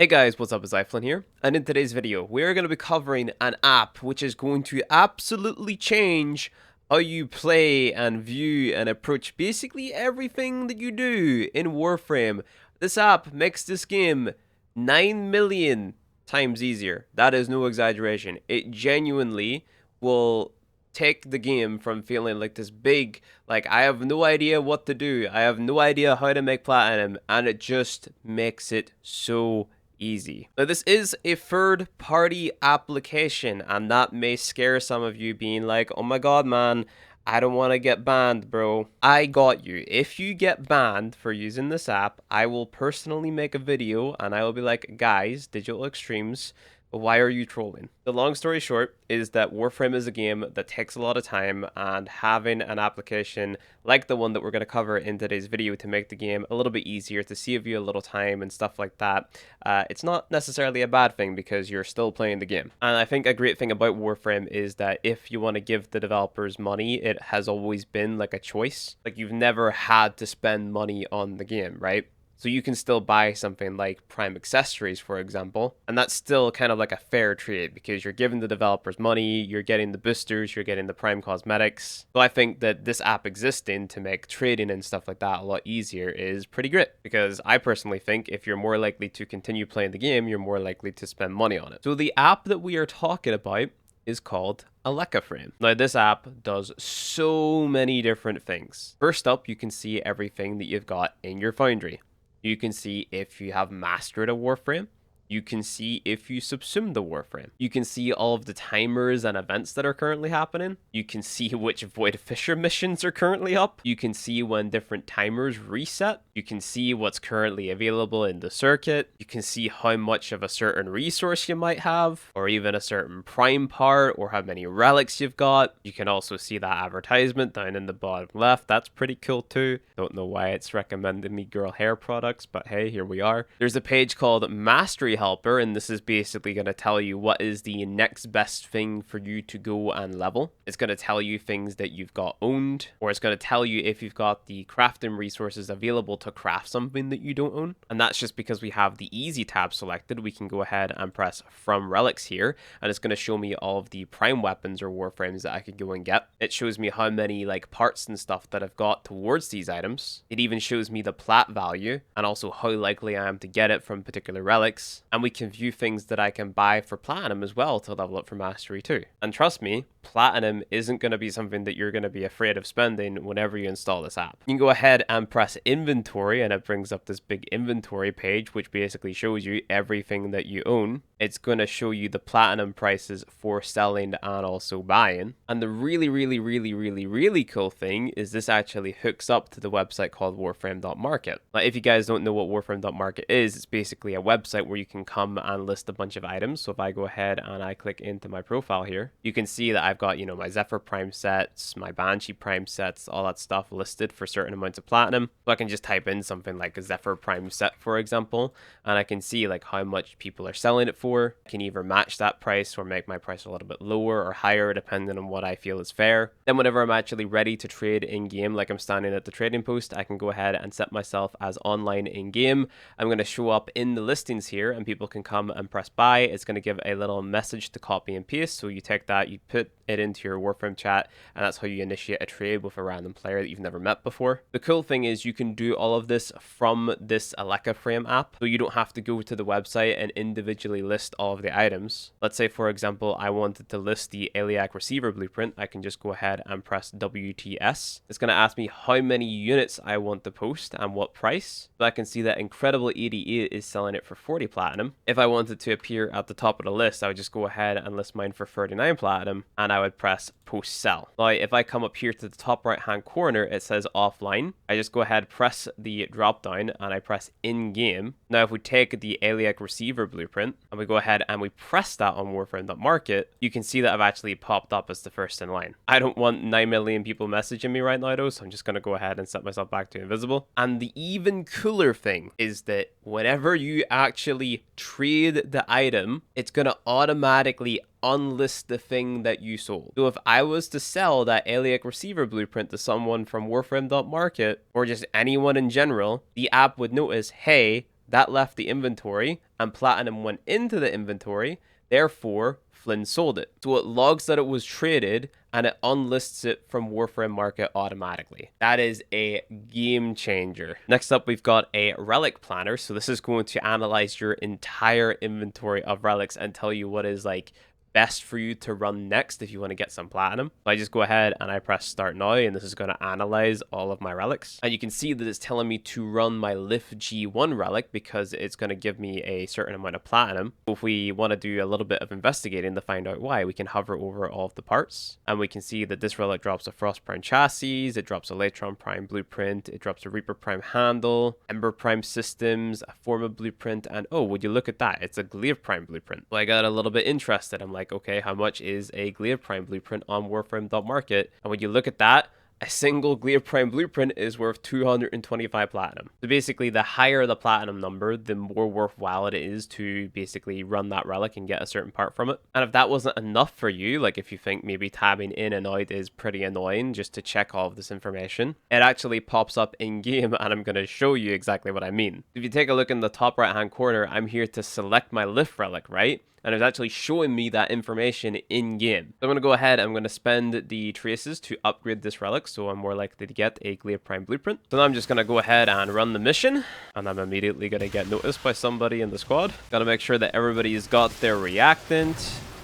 Hey guys, what's up? It's Iflin here, and in today's video, we're going to be covering an app which is going to absolutely change how you play and view and approach basically everything that you do in Warframe. This app makes this game 9 million times easier. That is no exaggeration. It genuinely will take the game from feeling like this big, like I have no idea what to do, I have no idea how to make platinum, and it just makes it so easy. Now, this is a third-party application, and that may scare some of you being like, oh my god, man, I don't want to get banned, bro. I got you. If you get banned for using this app, I will personally make a video, and I will be like, guys, Digital Extremes, why are you trolling? The long story short is that Warframe is a game that takes a lot of time, and having an application like the one that we're going to cover in today's video to make the game a little bit easier, to save you a little time and stuff like that, it's not necessarily a bad thing because you're still playing the game. And I think a great thing about Warframe is that if you want to give the developers money, it has always been like a choice. Like, you've never had to spend money on the game, right? So you can still buy something like Prime accessories, for example, and that's still kind of like a fair trade because you're giving the developers money, you're getting the boosters, you're getting the Prime cosmetics. So I think that this app existing to make trading and stuff like that a lot easier is pretty great, because I personally think if you're more likely to continue playing the game, you're more likely to spend money on it. So the app that we are talking about is called Warframe. Now, this app does so many different things. First up, you can see everything that you've got in your foundry. You can see if you have mastered a Warframe. You can see if you subsumed the Warframe. You can see all of the timers and events that are currently happening. You can see which Void Fisher missions are currently up. You can see when different timers reset. You can see what's currently available in the circuit. You can see how much of a certain resource you might have, or even a certain prime part, or how many relics you've got. You can also see that advertisement down in the bottom left. That's pretty cool too. Don't know why it's recommending me girl hair products, but hey, here we are. There's a page called Mastery Helper, and this is basically going to tell you what is the next best thing for you to go and level. It's going to tell you things that you've got owned, or it's going to tell you if you've got the crafting resources available to craft something that you don't own. And that's just because we have the easy tab selected. We can go ahead and press from relics here, and it's going to show me all of the prime weapons or warframes that I could go and get. It shows me how many like parts and stuff that I've got towards these items. It even shows me the plat value and also how likely I am to get it from particular relics. And we can view things that I can buy for platinum as well to level up for mastery too. And trust me, platinum isn't going to be something that you're going to be afraid of spending whenever you install this app. You can go ahead and press inventory, and it brings up this big inventory page which basically shows you everything that you own. It's going to show you the platinum prices for selling and also buying. And the really cool thing is this actually hooks up to the website called Warframe.market. Now, if you guys don't know what Warframe.market is, it's basically a website where you can come and list a bunch of items. So if I go ahead and I click into my profile here, you can see that I've got, you know, my Zephyr Prime sets, my Banshee Prime sets, all that stuff listed for certain amounts of platinum. So I can just type in something like a Zephyr Prime set, for example, and I can see like how much people are selling it for. I can either match that price or make my price a little bit lower or higher depending on what I feel is fair. Then whenever I'm actually ready to trade in game, like I'm standing at the trading post, I can go ahead and set myself as online in game. I'm going to show up in the listings here and people can come and press buy. It's going to give a little message to copy and paste. So you take that, you put it into your Warframe chat, and that's how you initiate a trade with a random player that you've never met before. The cool thing is you can do all of this from this Warframe app, so you don't have to go to the website and individually list all of the items. Let's say, for example, I wanted to list the Iliac Receiver Blueprint. I can just go ahead and press WTS. It's going to ask me how many units I want to post and what price. So I can see that Incredible 88 is selling it for 40 platinum. If I wanted to appear at the top of the list, I would just go ahead and list mine for 39 platinum, and I would press post sell. Now, if I come up here to the top right hand corner, it says offline. I just go ahead, press the drop down, and I press in game. Now, if we take the Iliac Receiver Blueprint and we go ahead and we press that on Warframe.market, you can see that I've actually popped up as the first in line. I don't want 9 million people messaging me right now though, so I'm just going to go ahead and set myself back to invisible. And the even cooler thing is that whenever you actually trade the item, it's going to automatically unlist the thing that you sold. So if I was to sell that Iliac Receiver Blueprint to someone from Warframe.market or just anyone in general, the app would notice, hey, that left the inventory and platinum went into the inventory. Therefore, Flynn sold it. So it logs that it was traded and it unlists it from Warframe Market automatically. That is a game changer. Next up, we've got a relic planner. So this is going to analyze your entire inventory of relics and tell you what is like best for you to run next if you want to get some platinum. So I just go ahead and I press start now, and this is going to analyze all of my relics. And you can see that it's telling me to run my Lif G1 relic because it's going to give me a certain amount of platinum. So if we want to do a little bit of investigating to find out why, we can hover over all of the parts, and we can see that this relic drops a Frost Prime chassis, it drops a Latron Prime blueprint, it drops a Reaper Prime handle, Ember Prime systems, a Forma blueprint, and oh, would you look at that, it's a Glaive Prime blueprint. So I got a little bit interested. I'm like, okay, how much is a Glaive Prime blueprint on Warframe.market? And when you look at that, a single Glaive Prime blueprint is worth 225 platinum. So basically, the higher the platinum number, the more worthwhile it is to basically run that relic and get a certain part from it. And if that wasn't enough for you, like if you think maybe tabbing in and out is pretty annoying just to check all of this information, it actually pops up in game, and I'm going to show you exactly what I mean. If you take a look in the top right hand corner, I'm here to select my Lif relic, right? And it's actually showing me that information in game. So I'm going to go ahead, I'm going to spend the traces to upgrade this relic, so I'm more likely to get a Glaive Prime blueprint. So now I'm just going to go ahead and run the mission, and I'm immediately going to get noticed by somebody in the squad. Got to make sure that everybody's got their reactant.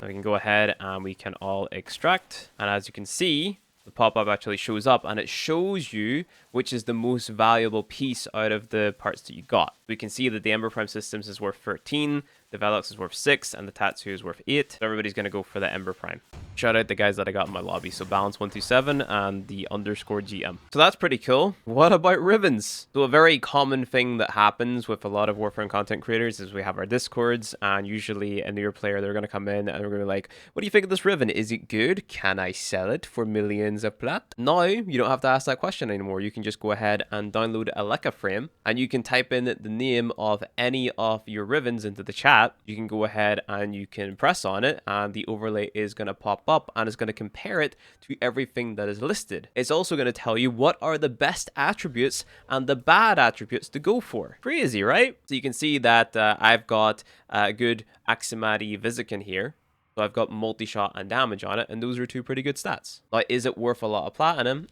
Now we can go ahead and we can all extract. And as you can see, the pop-up actually shows up, and it shows you which is the most valuable piece out of the parts that you got. We can see that the Ember Prime Systems is worth 13, the Velox is worth 6, and the Tatsu is worth 8. So everybody's going to go for the Ember Prime. Shout out the guys that I got in my lobby. So Balance127 and the _GM. So that's pretty cool. What about ribbons? So a very common thing that happens with a lot of Warframe content creators is we have our Discords, and usually a newer player, they're going to come in and they're going to be like, what do you think of this ribbon? Is it good? Can I sell it for millions of plat? Now, you don't have to ask that question anymore. You can just go ahead and download a Warframe, and you can type in the name of any of your ribbons into the chat. You can go ahead and you can press on it, and the overlay is going to pop up and it's going to compare it to everything that is listed. It's also going to tell you what are the best attributes and the bad attributes to go for. Crazy, right? So you can see that I've got a good Aximati Visican here. So I've got multi-shot and damage on it, and those are two pretty good stats. Like, is it worth a lot of platinum?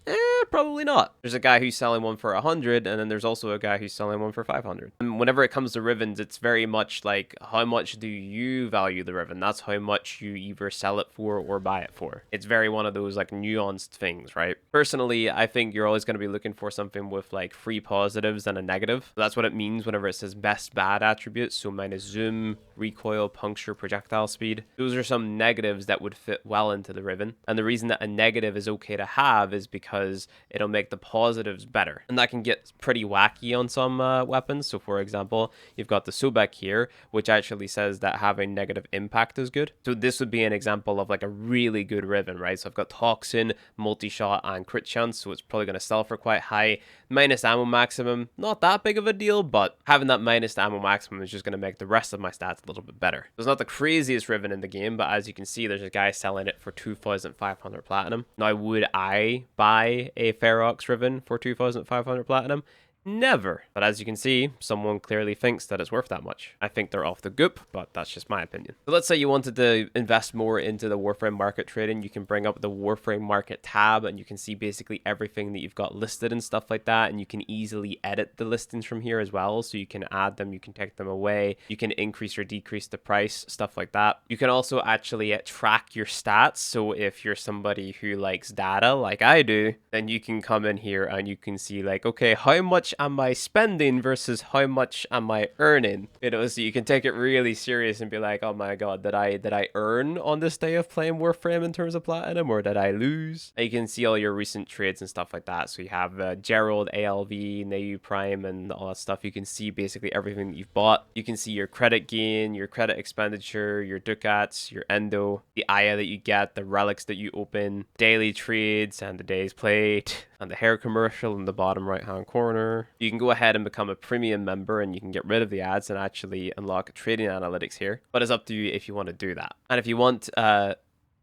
Probably not. There's a guy who's selling one for 100, and then there's also a guy who's selling one for 500. And whenever it comes to ribbons, it's very much like, how much do you value the ribbon? That's how much you either sell it for or buy it for. It's very one of those like nuanced things, right? Personally, I think you're always going to be looking for something with like 3 positives and a negative. That's what it means whenever it says best bad attributes. So minus zoom, recoil, puncture, projectile speed. Those are some negatives that would fit well into the ribbon. And the reason that a negative is okay to have is because it'll make the positives better. And that can get pretty wacky on some weapons. So for example, you've got the Sobek here, which actually says that having negative impact is good. So this would be an example of like a really good ribbon, right? So I've got Toxin, multi-shot, and crit chance. So it's probably going to sell for quite high. Minus ammo maximum, not that big of a deal, but having that minus ammo maximum is just going to make the rest of my stats a little bit better. It's not the craziest ribbon in the game, but as you can see, there's a guy selling it for 2,500 platinum. Now, would I buy a Ferox ribbon for 2,500 platinum? Never. But as you can see, someone clearly thinks that it's worth that much. I think they're off the goop, but that's just my opinion. So let's say you wanted to invest more into the Warframe market trading. You can bring up the Warframe market tab, and you can see basically everything that you've got listed and stuff like that. And you can easily edit the listings from here as well. So you can add them, you can take them away, you can increase or decrease the price, stuff like that. You can also actually track your stats. So if you're somebody who likes data like I do, then you can come in here and you can see like, okay, how much am I spending versus how much am I earning? You know, so you can take it really serious and be like, oh my god, did I earn on this day of playing Warframe in terms of platinum, or did I lose? And you can see all your recent trades and stuff like that. So you have Gerald, ALV, Neu Prime, and all that stuff. You can see basically everything that you've bought. You can see your credit gain, your credit expenditure, your ducats, your endo, the Aya that you get, the relics that you open, daily trades, and the days played, and the hair commercial in the bottom right hand corner. You can go ahead and become a premium member, and you can get rid of the ads and actually unlock trading analytics here, but it's up to you if you want to do that. And if you want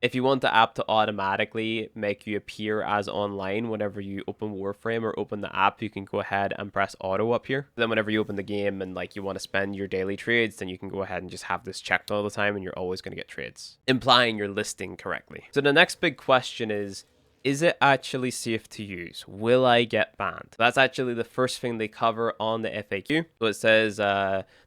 If you want the app to automatically make you appear as online whenever you open Warframe or open the app, you can go ahead and press auto up here. Then whenever you open the game and like you want to spend your daily trades, then you can go ahead and just have this checked all the time and you're always going to get trades, implying you're listing correctly. So the next big question is it actually safe to use? Will I get banned? That's actually the first thing they cover on the FAQ. So it says,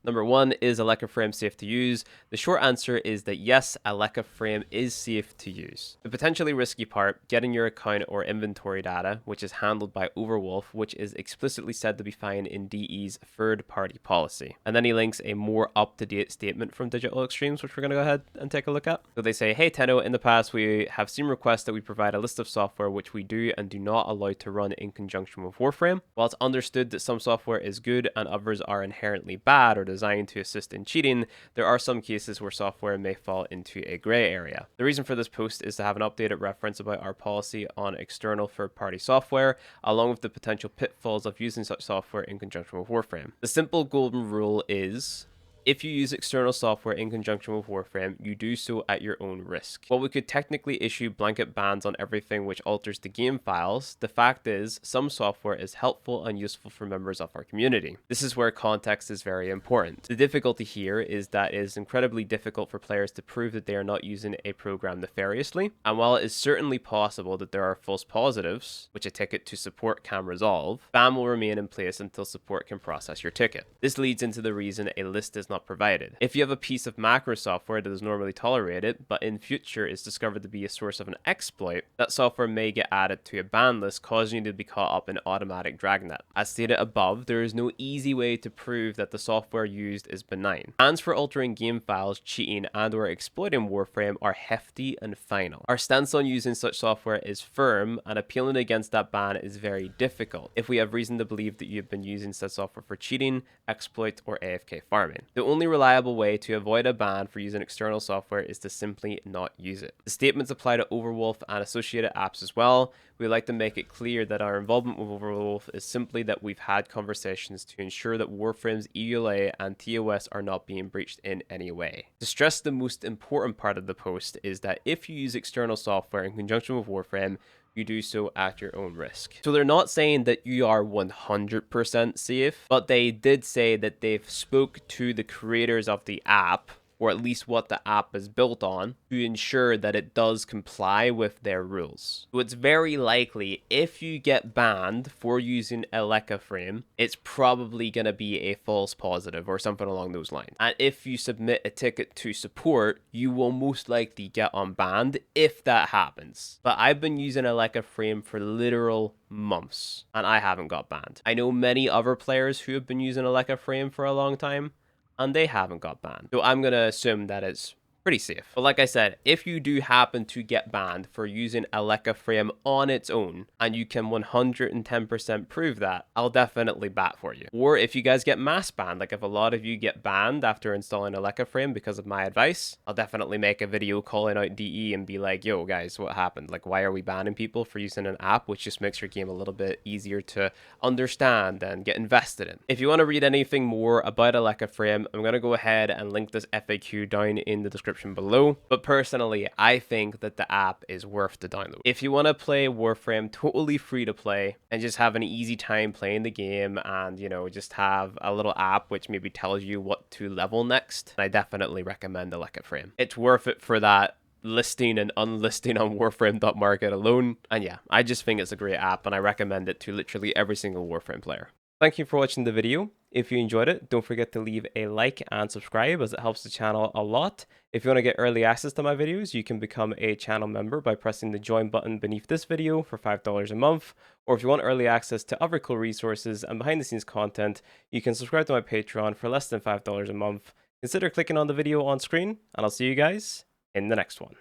number one, is Aleka Frame safe to use? The short answer is that yes, Aleka Frame is safe to use. The potentially risky part, getting your account or inventory data, which is handled by Overwolf, which is explicitly said to be fine in DE's third-party policy. And then he links a more up-to-date statement from Digital Extremes, which we're going to go ahead and take a look at. So they say, hey Tenno, in the past we have seen requests that we provide a list of software which we do and do not allow to run in conjunction with Warframe. While it's understood that some software is good and others are inherently bad or designed to assist in cheating, there are some cases where software may fall into a grey area. The reason for this post is to have an updated reference about our policy on external third-party software, along with the potential pitfalls of using such software in conjunction with Warframe. The simple golden rule is, if you use external software in conjunction with Warframe, you do so at your own risk. While we could technically issue blanket bans on everything which alters the game files, the fact is, some software is helpful and useful for members of our community. This is where context is very important. The difficulty here is that it is incredibly difficult for players to prove that they are not using a program nefariously, and while it is certainly possible that there are false positives, which a ticket to support can resolve, ban will remain in place until support can process your ticket. This leads into the reason a list is not provided. If you have a piece of macro software that is normally tolerated, but in future is discovered to be a source of an exploit, that software may get added to a ban list, causing you to be caught up in automatic dragnet. As stated above, there is no easy way to prove that the software used is benign. Bans for altering game files, cheating, and or exploiting Warframe are hefty and final. Our stance on using such software is firm, and appealing against that ban is very difficult if we have reason to believe that you have been using such software for cheating, exploit, or AFK farming. The only reliable way to avoid a ban for using external software is to simply not use it. The statements apply to Overwolf and associated apps as well. We like to make it clear that our involvement with Overwolf is simply that we've had conversations to ensure that Warframe's EULA and TOS are not being breached in any way. To stress the most important part of the post is that if you use external software in conjunction with Warframe, you do so at your own risk. So they're not saying that you are 100% safe, but they did say that they've spoke to the creators of the app, or at least what the app is built on, to ensure that it does comply with their rules. So it's very likely if you get banned for using Aleka Frame, it's probably going to be a false positive or something along those lines. And if you submit a ticket to support, you will most likely get unbanned if that happens. But I've been using Aleka Frame for literal months and I haven't got banned. I know many other players who have been using Aleka Frame for a long time, and they haven't got banned. So I'm going to assume that it's pretty safe. But like I said, if you do happen to get banned for using Aleka Frame on its own, and you can 110% prove that, I'll definitely bat for you. Or if you guys get mass banned, like if a lot of you get banned after installing Aleka Frame because of my advice, I'll definitely make a video calling out DE and be like, yo guys, what happened? Like, why are we banning people for using an app which just makes your game a little bit easier to understand and get invested in? If you want to read anything more about Aleka Frame, I'm going to go ahead and link this FAQ down in the description below, but personally I think that the app is worth the download. If you want to play Warframe totally free to play and just have an easy time playing the game and, you know, just have a little app which maybe tells you what to level next, I definitely recommend Aleka Frame. It's worth it for that listing and unlisting on Warframe.market alone, and yeah, I just think it's a great app and I recommend it to literally every single Warframe player. Thank you for watching the video. If you enjoyed it, don't forget to leave a like and subscribe as it helps the channel a lot. If you want to get early access to my videos, you can become a channel member by pressing the join button beneath this video for $5 a month. Or if you want early access to other cool resources and behind the scenes content, you can subscribe to my Patreon for less than $5 a month. Consider clicking on the video on screen, and I'll see you guys in the next one.